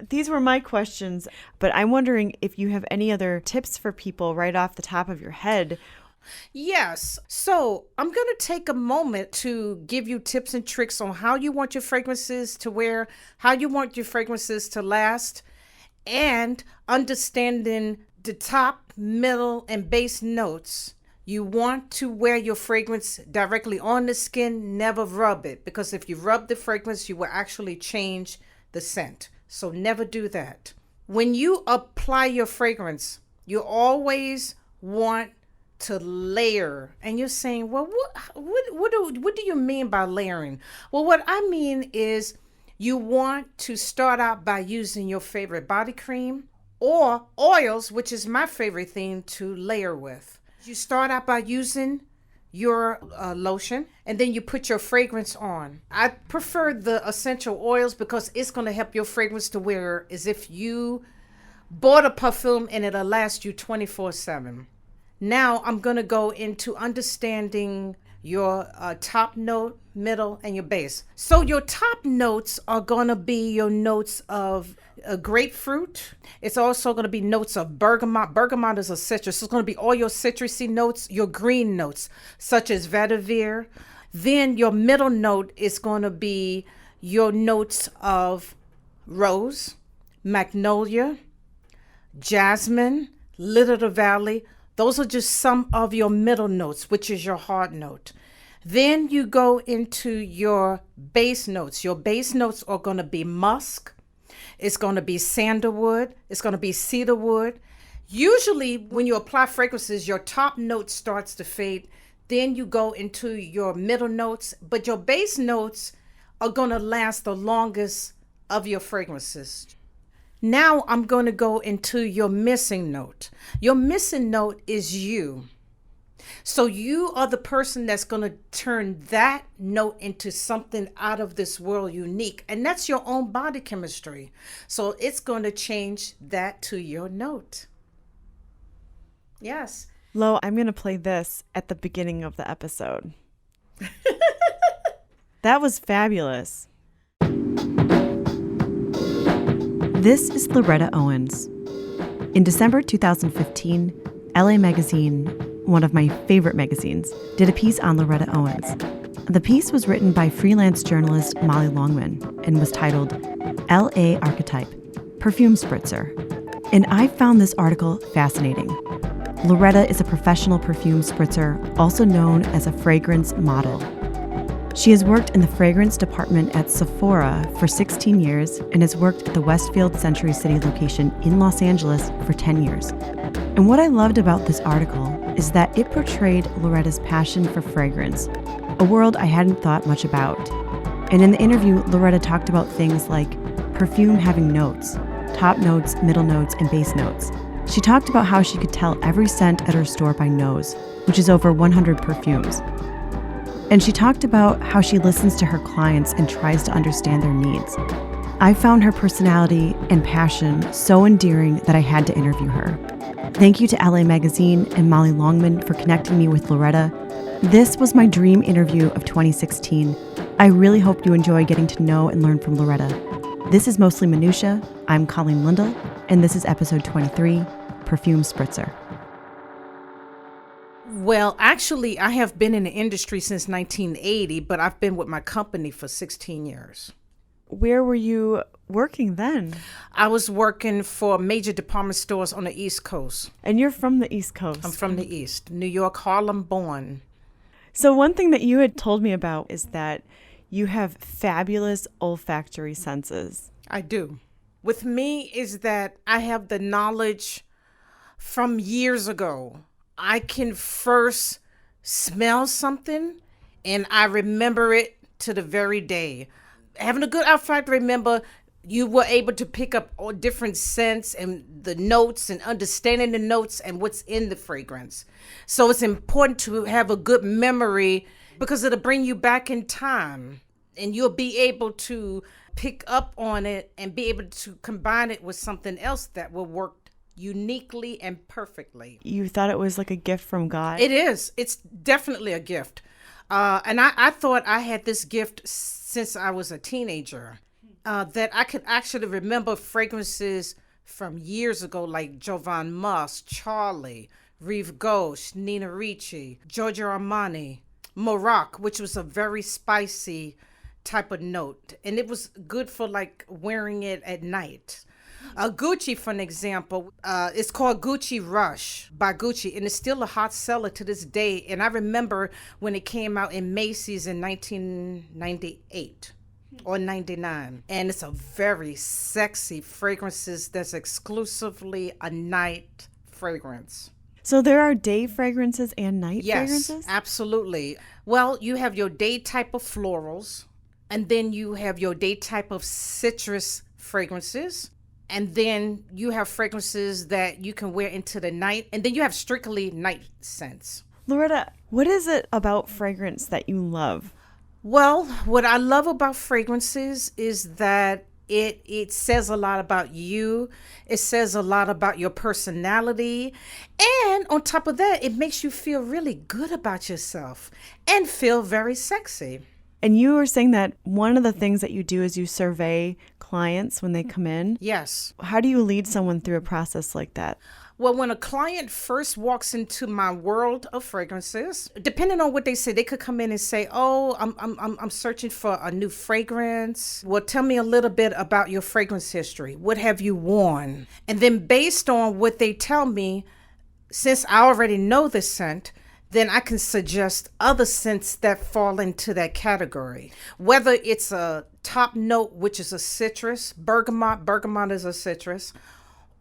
These were my questions, but I'm wondering if you have any other tips for people right off the top of your head. Yes. So I'm going to take a moment to give you tips and tricks on how you want your fragrances to wear, how you want your fragrances to last, and understanding the top, middle, and base notes. You want to wear your fragrance directly on the skin, never rub it, because if you rub the fragrance, you will actually change the scent. So never do that. When you apply your fragrance, you always want to layer. And you're saying, well, what do you mean by layering? Well, what I mean is you want to start out by using your favorite body cream or oils, which is my favorite thing to layer with. You start out by using your lotion, and then you put your fragrance on. I prefer the essential oils because it's going to help your fragrance to wear as if you bought a perfume and it'll last you 24/7. Now I'm going to go into understanding your top note, middle, and your base. So your top notes are going to be your notes of grapefruit. It's also going to be notes of bergamot. Bergamot is a citrus. It's going to be all your citrusy notes, your green notes, such as vetiver. Then your middle note is going to be your notes of rose, magnolia, jasmine, lily of the valley. Those are just some of your middle notes, which is your hard note. Then you go into your base notes. Your base notes are going to be musk. It's going to be sandalwood. It's going to be cedarwood. Usually when you apply fragrances, your top note starts to fade. Then you go into your middle notes, but your base notes are going to last the longest of your fragrances. Now I'm going to go into your missing note. Your missing note is you. So you are the person that's going to turn that note into something out of this world unique. And that's your own body chemistry. So it's going to change that to your note. Yes. Lo, I'm going to play this at the beginning of the episode. That was fabulous. This is Loretta Owens. In December 2015, LA Magazine, one of my favorite magazines, did a piece on Loretta Owens. The piece was written by freelance journalist Molly Longman and was titled LA Archetype, Perfume Spritzer. And I found this article fascinating. Loretta is a professional perfume spritzer, also known as a fragrance model. She has worked in the fragrance department at Sephora for 16 years and has worked at the Westfield Century City location in Los Angeles for 10 years. And what I loved about this article is that it portrayed Loretta's passion for fragrance, a world I hadn't thought much about. And in the interview, Loretta talked about things like perfume having notes, top notes, middle notes, and base notes. She talked about how she could tell every scent at her store by nose, which is over 100 perfumes. And she talked about how she listens to her clients and tries to understand their needs. I found her personality and passion so endearing that I had to interview her. Thank you to LA Magazine and Molly Longman for connecting me with Loretta. This was my dream interview of 2016. I really hope you enjoy getting to know and learn from Loretta. This is Mostly Minutia. I'm Colleen Lindell, and this is episode 23, Perfume Spritzer. Well, actually, I have been in the industry since 1980, but I've been with my company for 16 years. Where were you working then? I was working for major department stores on the East Coast. And you're from the East Coast. I'm from the East, New York, Harlem born. So one thing that you had told me about is that you have fabulous olfactory senses. I do. With me is that I have the knowledge from years ago. I can first smell something and I remember it to the very day. Having a good olfactory, remember, you were able to pick up all different scents and the notes and understanding the notes and what's in the fragrance. So it's important to have a good memory because it'll bring you back in time and you'll be able to pick up on it and be able to combine it with something else that will work uniquely and perfectly. You thought it was like a gift from God? It is. It's definitely a gift. And I thought I had this gift since I was a teenager. that I could actually remember fragrances from years ago, like Jovan Musk, Charlie, Rive Gauche, Nina Ricci, Giorgio Armani, Morocco, which was a very spicy type of note. And it was good for like wearing it at night. Gucci, for an example, it's called Gucci Rush by Gucci, and it's still a hot seller to this day. And I remember when it came out in Macy's in 1998 or 99. And it's a very sexy fragrances that's exclusively a night fragrance. So there are day fragrances and night Yes, fragrances? absolutely. Well, you have your day type of florals, and then you have your day type of citrus fragrances. And then you have fragrances that you can wear into the night. And then you have strictly night scents. Loretta, what is it about fragrance that you love? Well, what I love about fragrances is that it says a lot about you. It says a lot about your personality. And on top of that, it makes you feel really good about yourself and feel very sexy. And you were saying that one of the things that you do is you survey clients when they come in. Yes. How do you lead someone through a process like that? Well, when a client first walks into my world of fragrances, depending on what they say, they could come in and say, "Oh, I'm searching for a new fragrance. Well, tell me a little bit about your fragrance history. What have you worn?" And then based on what they tell me, since I already know the scent, then I can suggest other scents that fall into that category. Whether it's a top note, which is a citrus, bergamot is a citrus,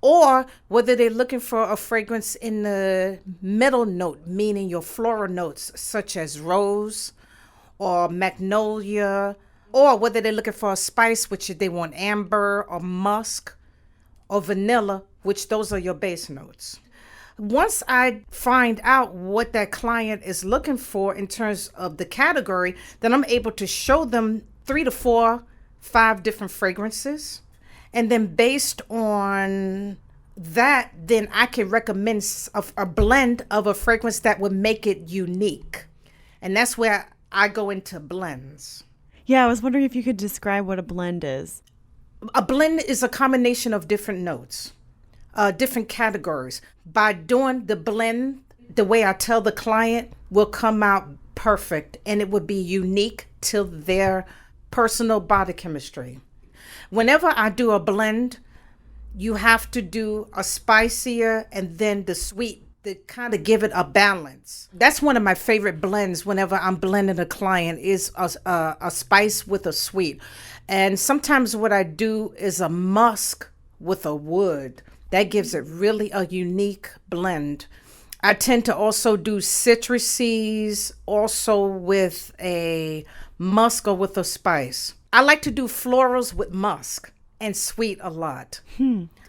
or whether they're looking for a fragrance in the middle note, meaning your floral notes, such as rose or magnolia, or whether they're looking for a spice, which they want amber or musk or vanilla, which those are your base notes. Once I find out what that client is looking for in terms of the category, then I'm able to show them 3 to 4, 5 different fragrances. And then based on that, then I can recommend a blend of a fragrance that would make it unique. And that's where I go into blends. Yeah, I was wondering if you could describe what a blend is. A blend is a combination of different notes, different categories. By doing the blend, the way I tell the client will come out perfect, and it would be unique to their personal body chemistry. Whenever I do a blend, you have to do a spicier and then the sweet to kind of give it a balance. That's one of my favorite blends whenever I'm blending a client is a spice with a sweet. And sometimes what I do is a musk with a wood. That gives it really a unique blend. I tend to also do citruses, also with a musk or with a spice. I like to do florals with musk and sweet a lot.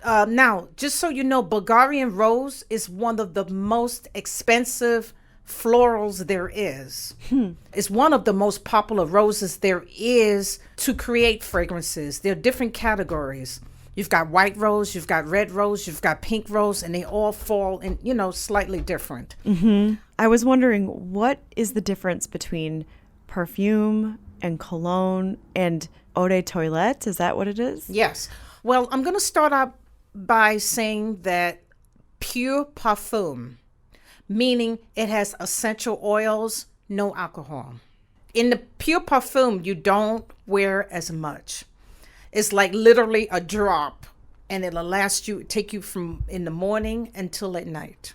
Now, just so you know, Bulgarian rose is one of the most expensive florals there is. It's one of the most popular roses there is to create fragrances. There are different categories. You've got white rose, you've got red rose, you've got pink rose, and they all fall in, slightly different. I was wondering, what is the difference between perfume and cologne and eau de toilette? Is that what it is? Yes. Well, I'm going to start out by saying that pure parfum, meaning it has essential oils, no alcohol. In the pure parfum, you don't wear as much. It's like literally a drop, and it'll take you from in the morning until at night.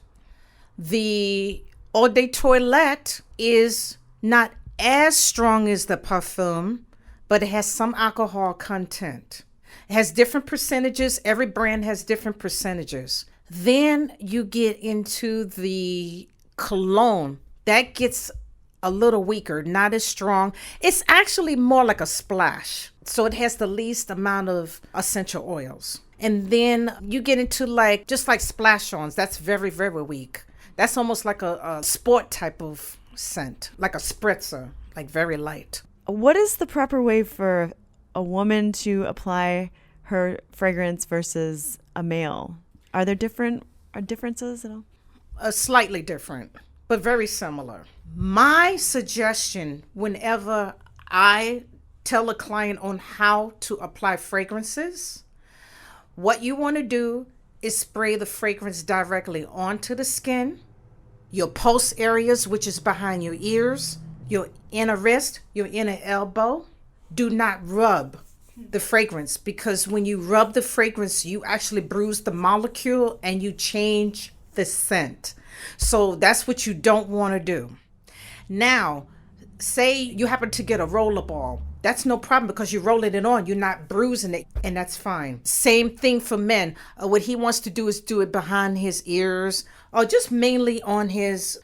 The eau de toilette is not as strong as the parfum, but it has some alcohol content. It has different percentages. Every brand has different percentages. Then you get into the cologne. That gets a little weaker, not as strong. It's actually more like a splash. So it has the least amount of essential oils. And then you get into just like splash-ons. That's very, very weak. That's almost like a sport type of scent, like a spritzer, like very light. What is the proper way for a woman to apply her fragrance versus a male? Are there differences at all? Slightly different, but very similar. My suggestion whenever I tell a client on how to apply fragrances, what you want to do is spray the fragrance directly onto the skin, your pulse areas, which is behind your ears, your inner wrist, your inner elbow. Do not rub the fragrance, because when you rub the fragrance, you actually bruise the molecule and you change the scent. So that's what you don't want to do. Now, say you happen to get a rollerball. That's no problem because you're rolling it on. You're not bruising it, and that's fine. Same thing for men. What he wants to do is do it behind his ears or just mainly on his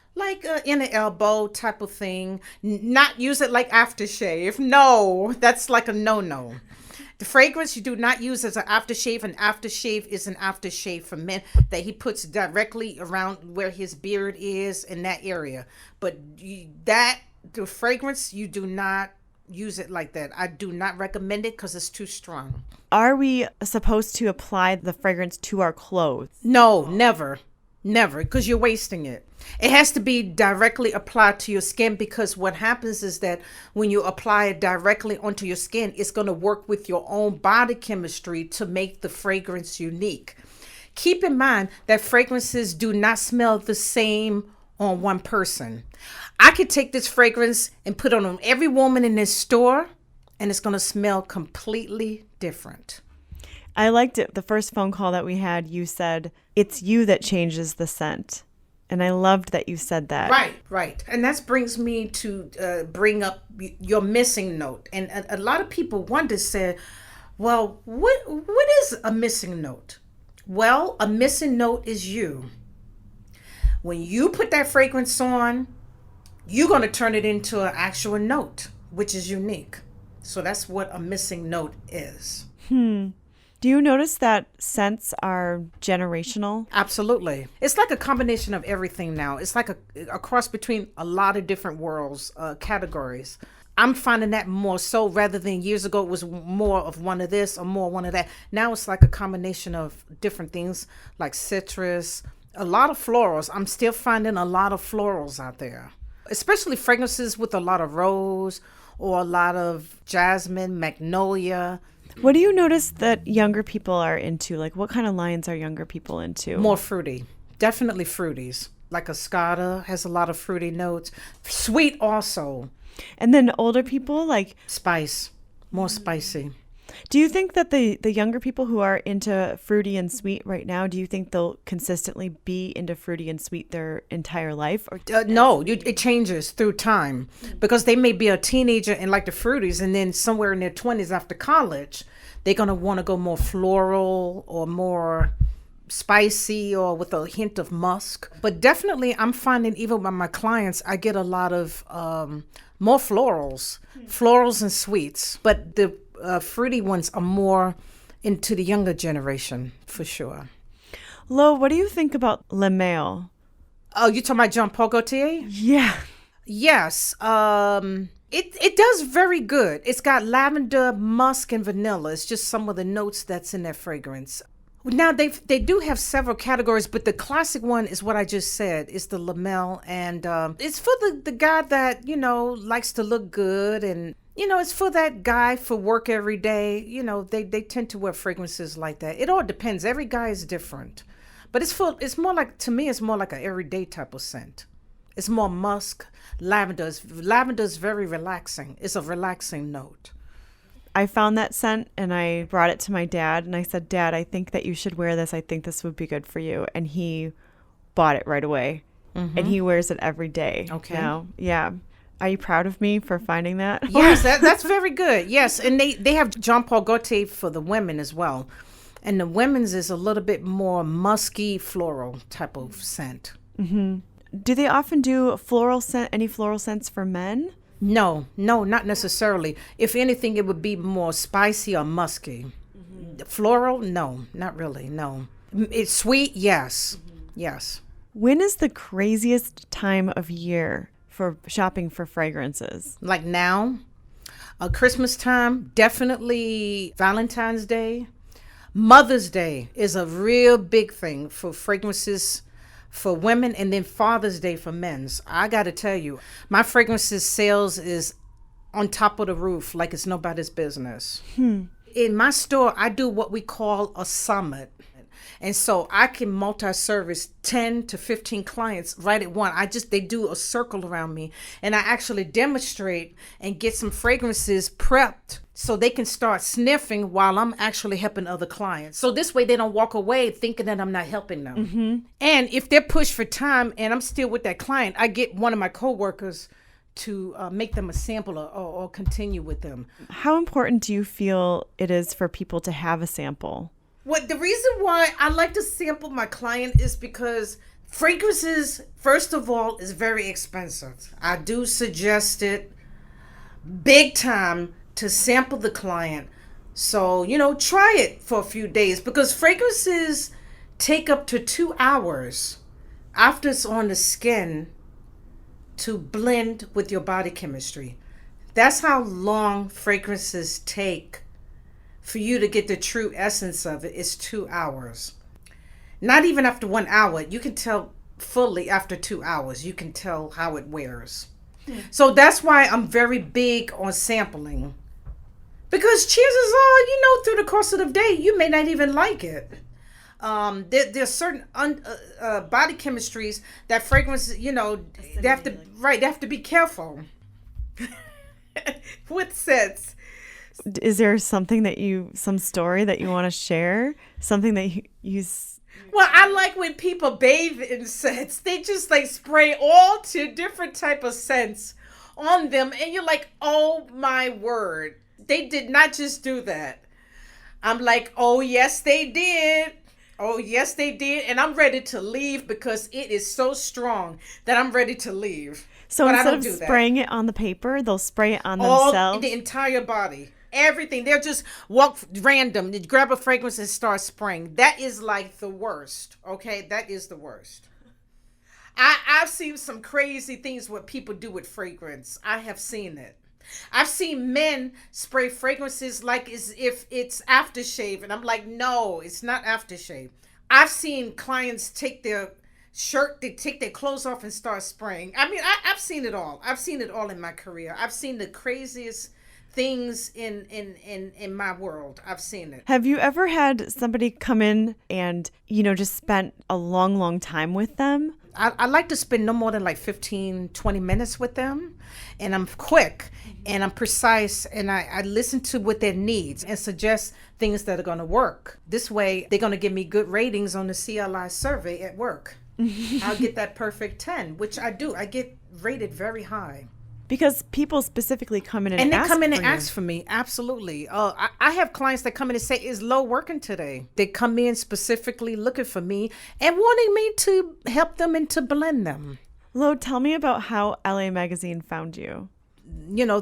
inner elbow type of thing. Not use it like aftershave. No, that's like a no-no. The fragrance you do not use as an aftershave. An aftershave is an aftershave for men that he puts directly around where his beard is in that area. But the fragrance, you do not use it like that. I do not recommend it because it's too strong. Are we supposed to apply the fragrance to our clothes? No, never, because you're wasting it. It has to be directly applied to your skin, because what happens is that when you apply it directly onto your skin, it's going to work with your own body chemistry to make the fragrance unique. Keep in mind that fragrances do not smell the same on one person. I could take this fragrance and put it on every woman in this store, and it's going to smell completely different. I liked it. The first phone call that we had, you said, it's you that changes the scent. And I loved that you said that. Right. And that brings me to bring up your missing note. And a lot of people wonder, said, well, what is a missing note? Well, a missing note is you. When you put that fragrance on, you're going to turn it into an actual note, which is unique. So that's what a missing note is. Do you notice that scents are generational? Absolutely. It's like a combination of everything now. It's like a cross between a lot of different worlds, categories. I'm finding that more so, rather than years ago it was more of one of this or more one of that. Now it's like a combination of different things like citrus, a lot of florals. I'm still finding a lot of florals out there, especially fragrances with a lot of rose or a lot of jasmine, magnolia. What do you notice that younger people are into? Like, what kind of lines are younger people into? More fruity. Definitely fruities. Like Escada has a lot of fruity notes. Sweet also. And then older people, like? Spice. More spicy. Do you think that the younger people who are into fruity and sweet right now, do you think they'll consistently be into fruity and sweet their entire life? Or no, it changes through time, because they may be a teenager and like the fruities, and then somewhere in their 20s after college, they're going to want to go more floral or more spicy or with a hint of musk. But definitely I'm finding even with my clients, I get a lot of more florals and sweets. But the fruity ones are more into the younger generation, for sure. Lo, what do you think about Le Male? Oh, you talking about Jean Paul Gaultier? Yeah. Yes. It does very good. It's got lavender, musk, and vanilla. It's just some of the notes that's in that fragrance. Now, they do have several categories, but the classic one is what I just said. It's the Le Male, and it's for the guy that, likes to look good, and it's for that guy for work every day. They tend to wear fragrances like that. It all depends. Every guy is different. But it's more like, to me, it's more like an everyday type of scent. It's more musk. Lavender is very relaxing. It's a relaxing note. I found that scent and I brought it to my dad and I said, Dad, I think that you should wear this. I think this would be good for you. And he bought it right away. Mm-hmm. And he wears it every day. Okay. Now. Yeah. Are you proud of me for finding that? Yes, that's very good. Yes, and they have Jean Paul Gaultier for the women as well. And the women's is a little bit more musky, floral type of scent. Mm-hmm. Do they often do any floral scents for men? No, not necessarily. If anything, it would be more spicy or musky. Mm-hmm. Floral, no, not really, no. It's sweet, yes, yes. When is the craziest time of year for shopping for fragrances? Like now, Christmas time, definitely Valentine's Day. Mother's Day is a real big thing for fragrances for women, and then Father's Day for men's. I got to tell you, my fragrances sales is on top of the roof like it's nobody's business. In my store, I do what we call a summit. And so I can multi-service 10 to 15 clients right at once. They do a circle around me, and I actually demonstrate and get some fragrances prepped so they can start sniffing while I'm actually helping other clients. So this way they don't walk away thinking that I'm not helping them. And if they're pushed for time and I'm still with that client, I get one of my coworkers to make them a sample or continue with them. How important do you feel it is for people to have a sample? Well, the reason why I like to sample my client is because fragrances, first of all, is very expensive. I do suggest it big time to sample the client. So, try it for a few days, because fragrances take up to 2 hours after it's on the skin to blend with your body chemistry. That's how long fragrances take for you to get the true essence of it. Is 2 hours. Not even after 1 hour. You can tell fully after 2 hours. You can tell how it wears. So that's why I'm very big on sampling. Because chances are, through the course of the day, you may not even like it. There's certain body chemistries that fragrances, they have to be careful with scents. Is there something some story that you want to share? Something that you Well, I like when people bathe in scents. They just spray all two different type of scents on them. And you're like, oh my word. They did not just do that. I'm like, oh yes, they did. Oh yes, they did. And I'm ready to leave because it is so strong that I'm ready to leave. So but instead of spraying it on the paper, they'll spray it on themselves? The entire body. Everything. They'll just walk random. They grab a fragrance and start spraying. That is the worst. Okay? That is the worst. I've seen some crazy things what people do with fragrance. I have seen it. I've seen men spray fragrances like as if it's aftershave. And I'm like, no, it's not aftershave. I've seen clients take their shirt, they take their clothes off and start spraying. I mean, I've seen it all. I've seen it all in my career. I've seen the craziest things in my world. I've seen it. Have you ever had somebody come in and, just spent a long, long time with them? I like to spend no more than 15, 20 minutes with them. And I'm quick and I'm precise, and I listen to what their needs and suggest things that are going to work. This way, they're going to give me good ratings on the CLI survey at work. I'll get that perfect 10, which I do. I get rated very high. Because people specifically come in and they ask come in for and you. ask for me. Absolutely. I have clients that come in and say, is Lo working today? They come in specifically looking for me and wanting me to help them and to blend them. Lo, tell me about how LA Magazine found you.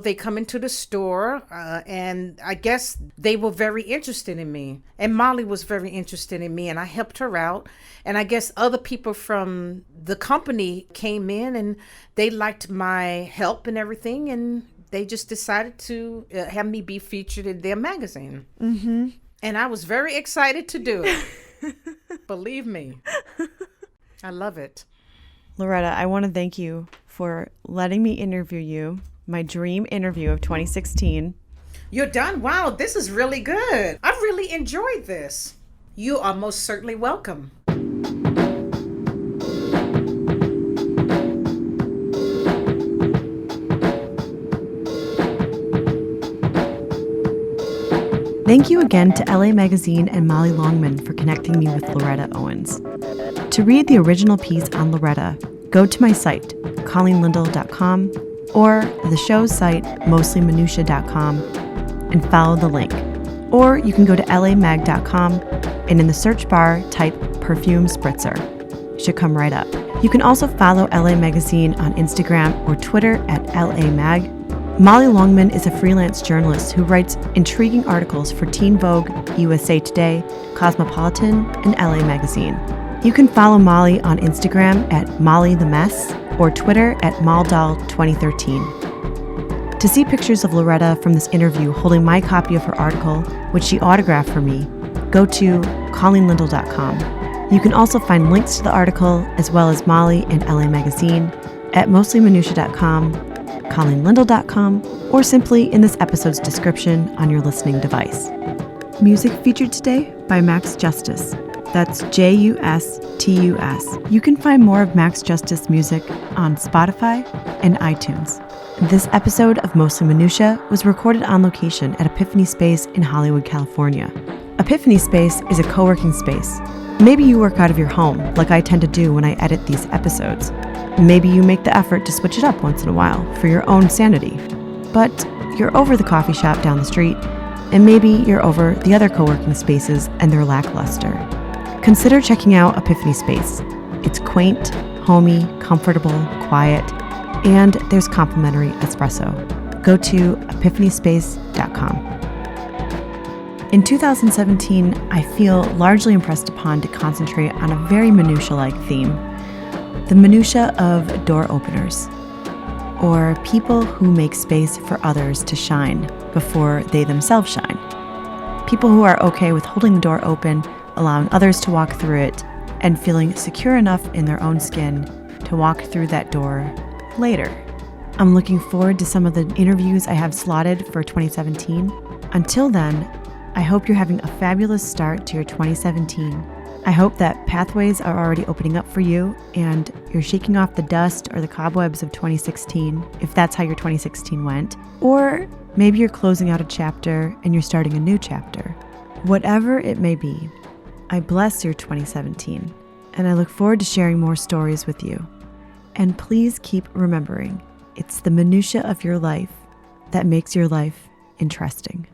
They come into the store and I guess they were very interested in me. And Molly was very interested in me, and I helped her out. And I guess other people from the company came in and they liked my help and everything. And they just decided to have me be featured in their magazine. Mm-hmm. And I was very excited to do it. Believe me. I love it. Loretta, I want to thank you for letting me interview you. My dream interview of 2016. You're done? Wow, this is really good. I've really enjoyed this. You are most certainly welcome. Thank you again to LA Magazine and Molly Longman for connecting me with Loretta Owens. To read the original piece on Loretta, go to my site, colleenlindell.com, or the show's site, mostlyminutia.com, and follow the link. Or you can go to lamag.com and in the search bar type Perfume Spritzer. It should come right up. You can also follow LA Magazine on Instagram or Twitter at LAMag. Molly Longman is a freelance journalist who writes intriguing articles for Teen Vogue, USA Today, Cosmopolitan, and LA Magazine. You can follow Molly on Instagram at Molly the Mess or Twitter at Maldal2013. To see pictures of Loretta from this interview holding my copy of her article, which she autographed for me, go to colleenlindell.com. You can also find links to the article, as well as Molly and LA Magazine, at mostlyminutia.com, colleenlindell.com, or simply in this episode's description on your listening device. Music featured today by Max Justice. That's Justus. You can find more of Max Justice music on Spotify and iTunes. This episode of Mostly Minutia was recorded on location at Epiphany Space in Hollywood, California. Epiphany Space is a co-working space. Maybe you work out of your home, like I tend to do when I edit these episodes. Maybe you make the effort to switch it up once in a while for your own sanity. But you're over the coffee shop down the street, and maybe you're over the other co-working spaces and their lackluster. Consider checking out Epiphany Space. It's quaint, homey, comfortable, quiet, and there's complimentary espresso. Go to epiphanyspace.com. In 2017, I feel largely impressed upon to concentrate on a very minutia-like theme, the minutia of door openers, or people who make space for others to shine before they themselves shine. People who are okay with holding the door open, allowing others to walk through it, and feeling secure enough in their own skin to walk through that door later. I'm looking forward to some of the interviews I have slotted for 2017. Until then, I hope you're having a fabulous start to your 2017. I hope that pathways are already opening up for you and you're shaking off the dust or the cobwebs of 2016, if that's how your 2016 went. Or maybe you're closing out a chapter and you're starting a new chapter. Whatever it may be, I bless your 2017, and I look forward to sharing more stories with you. And please keep remembering, it's the minutia of your life that makes your life interesting.